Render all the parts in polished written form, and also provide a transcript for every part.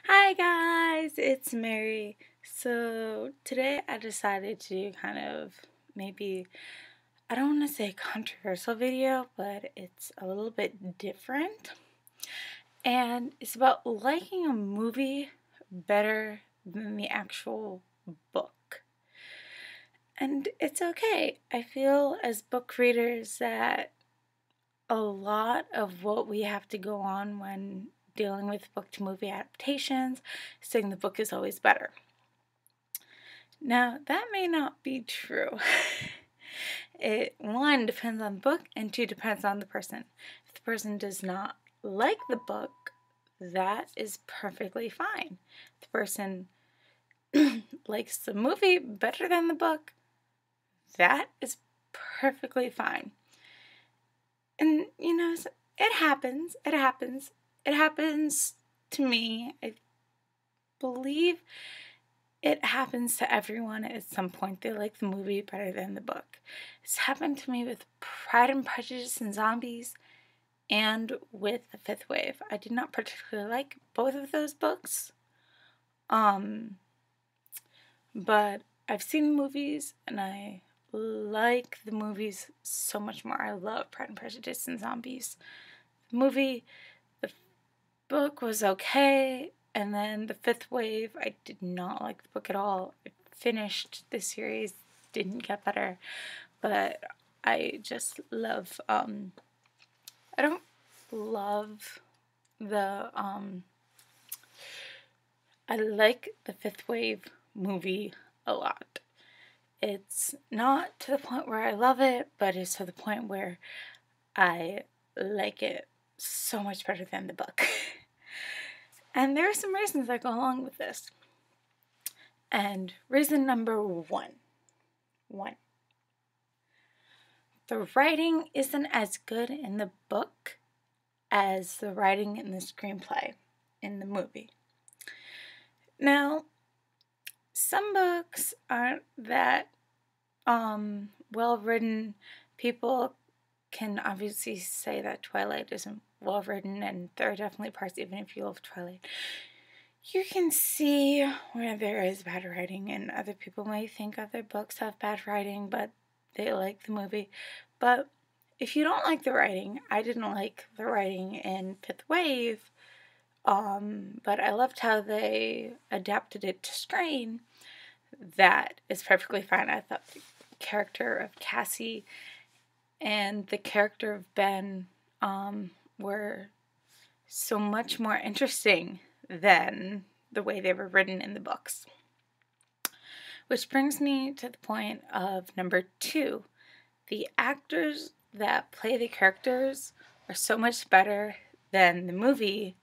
Hi guys, it's Mary. So today I decided to kind of maybe, I don't want to say controversial video, but it's a little bit different. And it's about liking a movie better than the actual book. And it's okay. I feel as book readers that a lot of what we have to go on when dealing with book to movie adaptations, saying the book is always better. Now, that may not be true. One, depends on the book, and two, depends on the person. If the person does not like the book, that is perfectly fine. If the person likes the movie better than the book, that is perfectly fine. And, it happens. It happens. It happens to me. I believe it happens to everyone at some point. They like the movie better than the book. It's happened to me with Pride and Prejudice and Zombies and with The Fifth Wave. I did not particularly like both of those books. But I've seen the movies and I like the movies so much more. I love Pride and Prejudice and Zombies. The book was okay, and then The Fifth Wave, I did not like the book at all. I finished the series, didn't get better, but I just love, I don't love the, I like the Fifth Wave movie a lot. It's not to the point where I love it, but it's to the point where I like it so much better than the book. And there are some reasons that go along with this. And reason number one. The writing isn't as good in the book as the writing in the screenplay in the movie. Now, some books aren't that well written. People can obviously say that Twilight isn't well written, and there are definitely parts, even if you love Twilight, you can see where there is bad writing, and other people may think other books have bad writing, but they like the movie. But if you don't like the writing, I didn't like the writing in Fifth Wave, but I loved how they adapted it to screen. That is perfectly fine. I thought the character of Cassie and the character of Ben were so much more interesting than the way they were written in the books. Which brings me to the point of number two. The actors that play the characters are so much better than the movie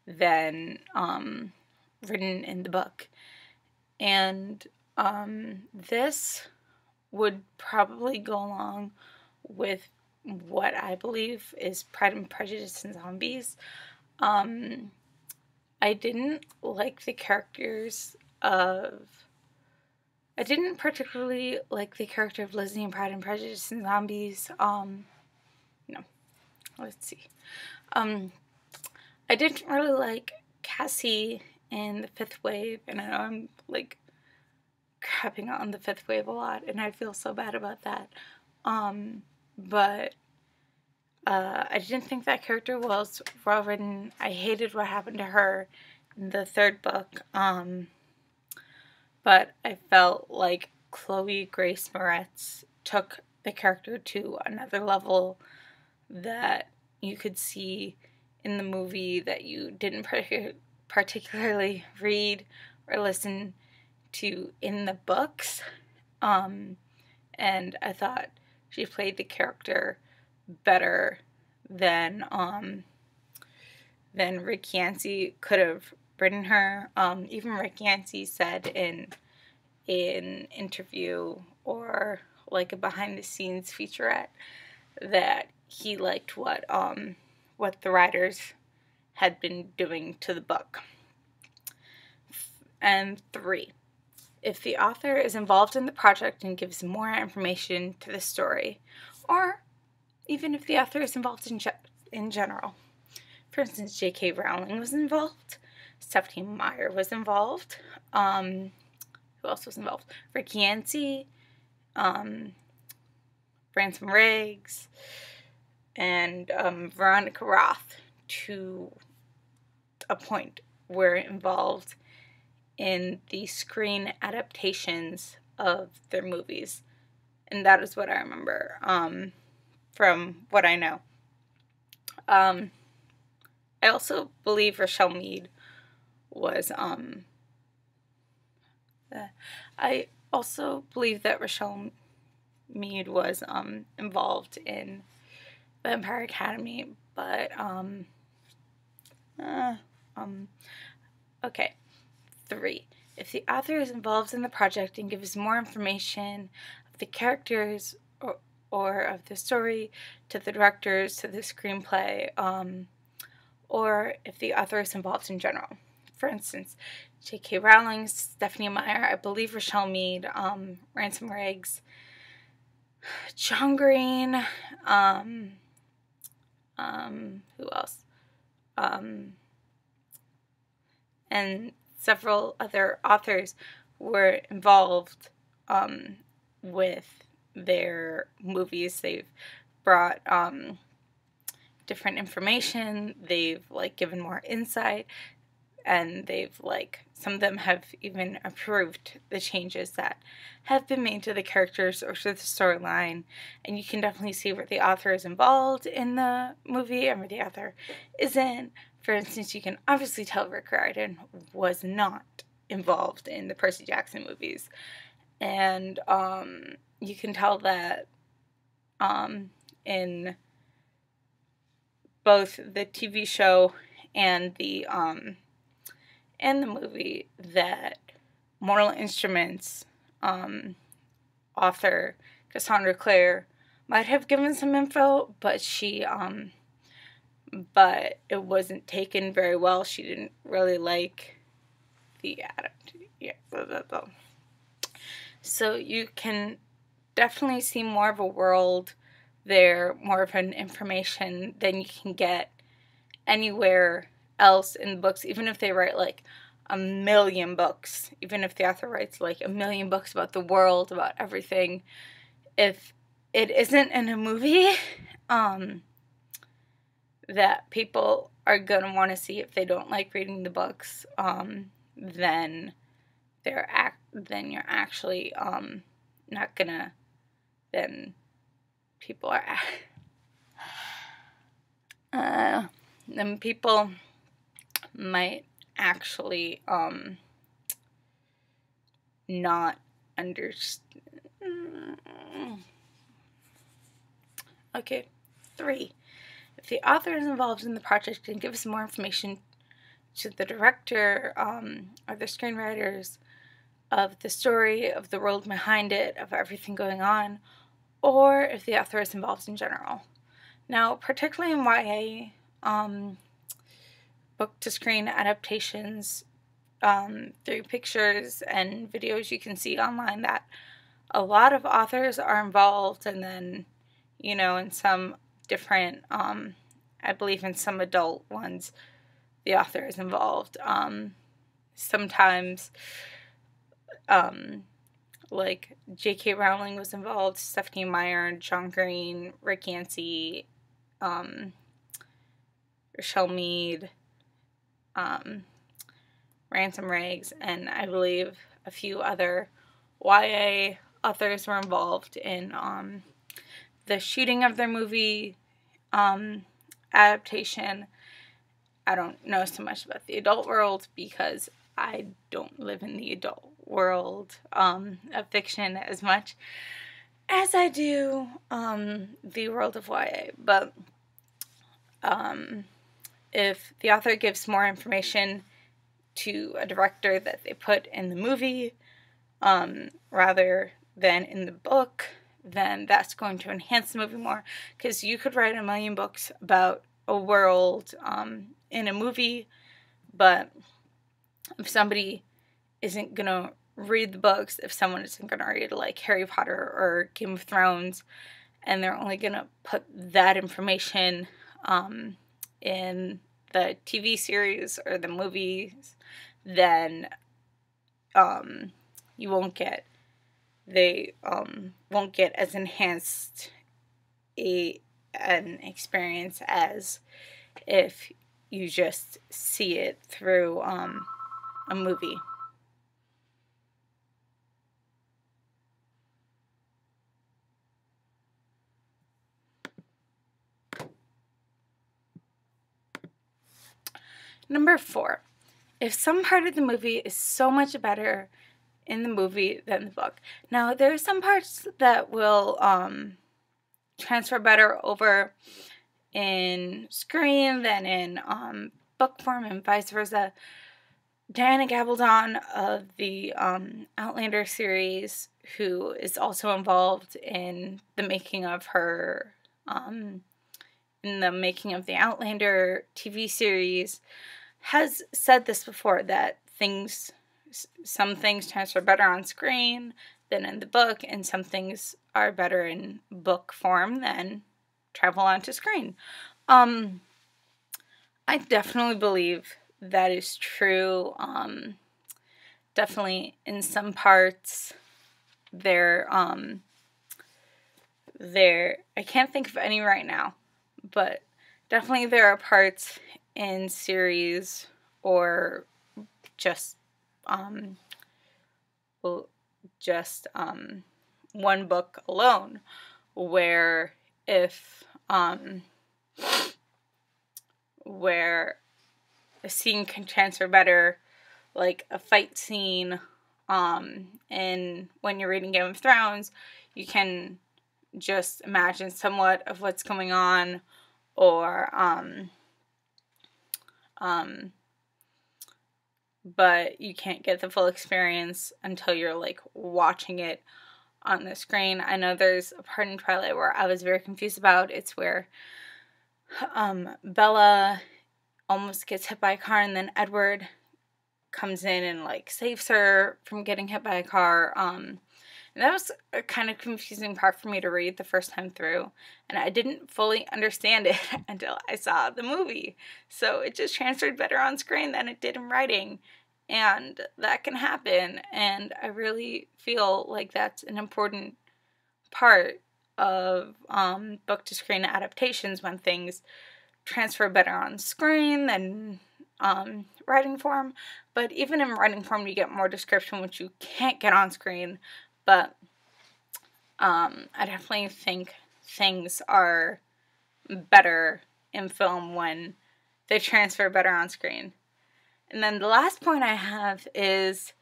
than written in the book. And this would probably go along with what I believe is Pride and Prejudice and Zombies. I didn't like the characters of... I didn't particularly like the character of Lizzie in Pride and Prejudice and Zombies. No. Let's see. I didn't really like Cassie in The Fifth Wave, and I know I'm, crapping on The Fifth Wave a lot, and I feel so bad about that. But I didn't think that character was well written. I hated what happened to her in the third book. But I felt like Chloe Grace Moretz took the character to another level that you could see in the movie that you didn't particularly read or listen to in the books. And I thought she played the character better than Rick Yancey could have written her. Even Rick Yancey said in an interview or like a behind the scenes featurette that he liked what the writers had been doing to the book. And 3, if the author is involved in the project and gives more information to the story, or even if the author is involved in general. For instance, J.K. Rowling was involved. Stephanie Meyer was involved. Who else was involved? Rick Yancey, Ransom Riggs, and Veronica Roth, to a point, were involved in the screen adaptations of their movies. And that is what I remember from what I know. I also believe Rochelle Mead was I also believe that Rochelle Mead was involved in Vampire Academy, but okay. 3. If the author is involved in the project and gives more information of the characters or of the story to the directors, to the screenplay, or if the author is involved in general. For instance, J.K. Rowling, Stephanie Meyer, I believe Rochelle Mead, Ransom Riggs, John Green, who else? And several other authors were involved with their movies. They've brought different information. They've given more insight, and they've some of them have even approved the changes that have been made to the characters or to the storyline. And you can definitely see where the author is involved in the movie and where the author isn't. For instance, you can obviously tell Rick Riordan was not involved in the Percy Jackson movies. And you can tell that in both the TV show and the movie that Mortal Instruments author Cassandra Clare might have given some info, but but it wasn't taken very well. She didn't really like the adaptation. Yeah, blah, blah, blah. So you can definitely see more of a world there, more of an information than you can get anywhere else in the books, even if they write 1,000,000 books, even if the author writes 1,000,000 books about the world, about everything. If it isn't in a movie, that people are going to want to see if they don't like reading the books, then you're actually not gonna, then people are then people might actually not understand. Okay, 3. If the author is involved in the project and gives more information to the director or the screenwriters of the story, of the world behind it, of everything going on, or if the author is involved in general. Now, particularly in YA book-to-screen adaptations, through pictures and videos you can see online, that a lot of authors are involved, and then, in some different, I believe in some adult ones, the author is involved. Sometimes, J.K. Rowling was involved, Stephanie Meyer, John Green, Rick Yancey, Rochelle Mead, Ransom Riggs, and I believe a few other YA authors were involved in the shooting of their movie adaptation. I don't know so much about the adult world because I don't live in the adult world of fiction as much as I do the world of YA. But if the author gives more information to a director that they put in the movie rather than in the book, then that's going to enhance the movie more, because you could write 1,000,000 books about a world in a movie, but if somebody isn't going to read the books, if someone isn't going to read Harry Potter or Game of Thrones, and they're only going to put that information in the TV series or the movies, then you won't get, they won't get as enhanced an experience as if you just see it through a movie. Number 4, if some part of the movie is so much better in the movie than the book. Now, there are some parts that will transfer better over in screen than in book form, and vice versa. Diana Gabaldon of the Outlander series, who is also involved in the making of her, in the making of the Outlander TV series, has said this before, that some things transfer better on screen than in the book, and some things are better in book form than travel onto screen. I definitely believe that is true. Definitely in some parts I can't think of any right now, but definitely there are parts in series or just one book alone where where a scene can transfer better, like a fight scene, and when you're reading Game of Thrones, you can just imagine somewhat of what's going on, or but you can't get the full experience until you're like watching it on the screen. I know there's a part in Twilight where I was very confused about. It's where Bella almost gets hit by a car, and then Edward comes in and like saves her from getting hit by a car. And that was a kind of confusing part for me to read the first time through, and I didn't fully understand it until I saw the movie. So it just transferred better on screen than it did in writing, and that can happen, and I really feel like that's an important part of book to screen adaptations, when things transfer better on screen than writing form. But even in writing form, you get more description, which you can't get on screen. But I definitely think things are better in film when they transfer better on screen. And then the last point I have is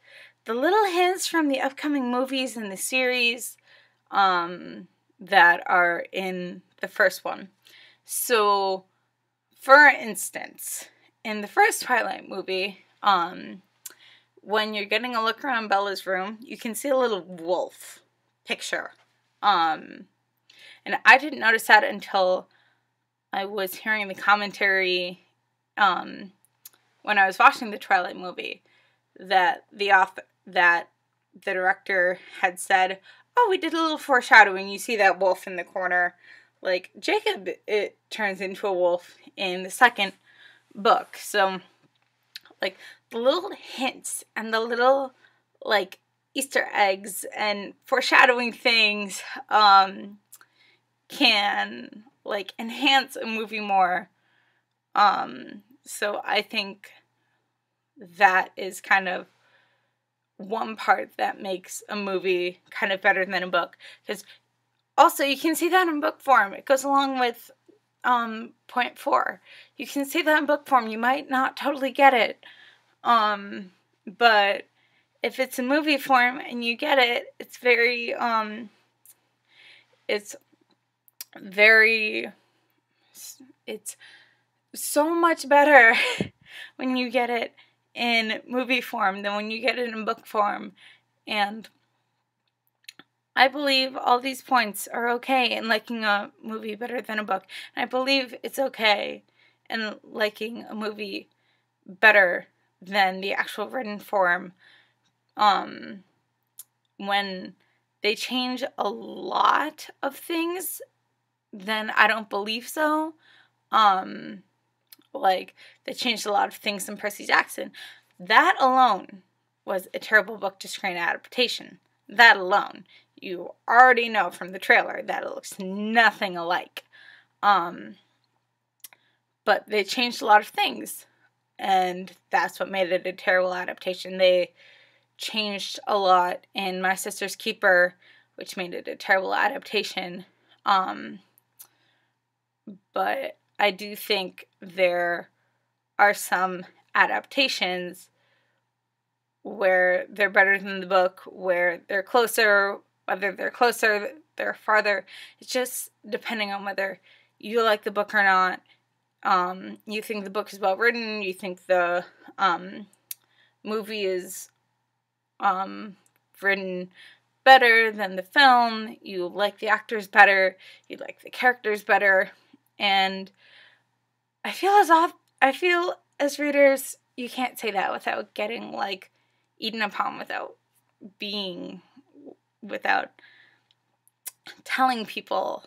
the little hints from the upcoming movies in the series that are in the first one. So, for instance, in the first Twilight movie, when you're getting a look around Bella's room, you can see a little wolf picture. And I didn't notice that until I was hearing the commentary when I was watching the Twilight movie, that the director had said, "Oh, we did a little foreshadowing. You see that wolf in the corner." Like, Jacob, it turns into a wolf in the second book. So, like, the little hints and the little, like, Easter eggs and foreshadowing things can, like, enhance a movie more. So I think that is kind of one part that makes a movie kind of better than a book. Because also, you can see that in book form. It goes along with point 4. You can see that in book form. You might not totally get it. But if it's in movie form and you get it, it's very, it's so much better when you get it in movie form than when you get it in book form. And I believe all these points are okay in liking a movie better than a book. And I believe it's okay in liking a movie better than the actual written form. When they change a lot of things, then I don't believe so. like, they changed a lot of things in Percy Jackson. That alone was a terrible book to screen adaptation. That alone. You already know from the trailer that it looks nothing alike. But they changed a lot of things, and that's what made it a terrible adaptation. They changed a lot in My Sister's Keeper, which made it a terrible adaptation. But I do think there are some adaptations where they're better than the book, where they're closer, whether they're closer, they're farther. It's just depending on whether you like the book or not. You think the book is well written, you think the movie is written better than the film, you like the actors better, you like the characters better, and I feel as readers, you can't say that without getting, like, eaten upon, without telling people.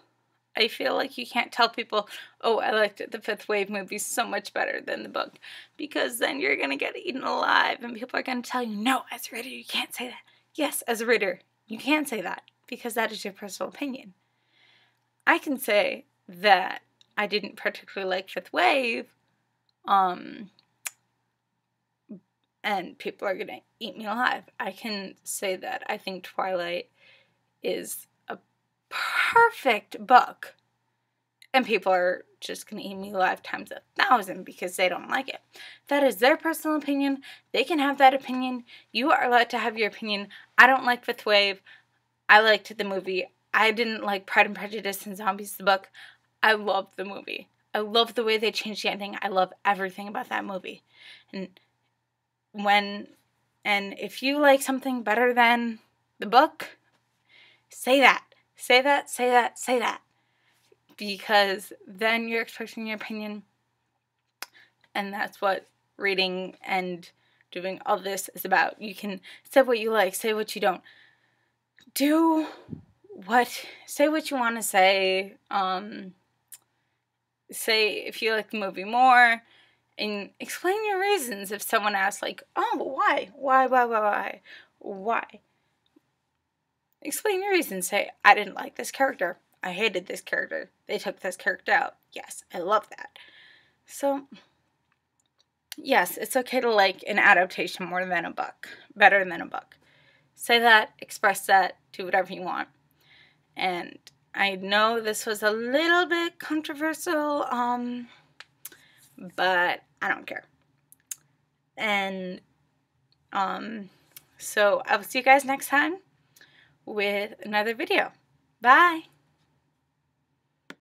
I feel like you can't tell people, oh, I liked the Fifth Wave movie so much better than the book, because then you're going to get eaten alive, and people are going to tell you, no, as a reader, you can't say that. Yes, as a reader, you can say that, because that is your personal opinion. I can say that I didn't particularly like Fifth Wave, and people are going to eat me alive. I can say that I think Twilight is a perfect book, and people are just going to eat me alive times 1,000 because they don't like it. That is their personal opinion. They can have that opinion. You are allowed to have your opinion. I don't like Fifth Wave. I liked the movie. I didn't like Pride and Prejudice and Zombies, the book. I loved the movie. I love the way they changed the ending. I love everything about that movie. And if you like something better than the book, say that. Say that, say that, say that. Because then you're expressing your opinion. And that's what reading and doing all this is about. You can say what you like, say what you don't. Say what you want to say. Say if you like the movie more, and explain your reasons. If someone asks, like, oh, why? Explain your reasons. Say, I didn't like this character. I hated this character. They took this character out. Yes, I love that. So, yes, it's okay to like an adaptation more than a book. Better than a book. Say that, express that, do whatever you want. And I know this was a little bit controversial, but I don't care. And, so I will see you guys next time with another video. Bye!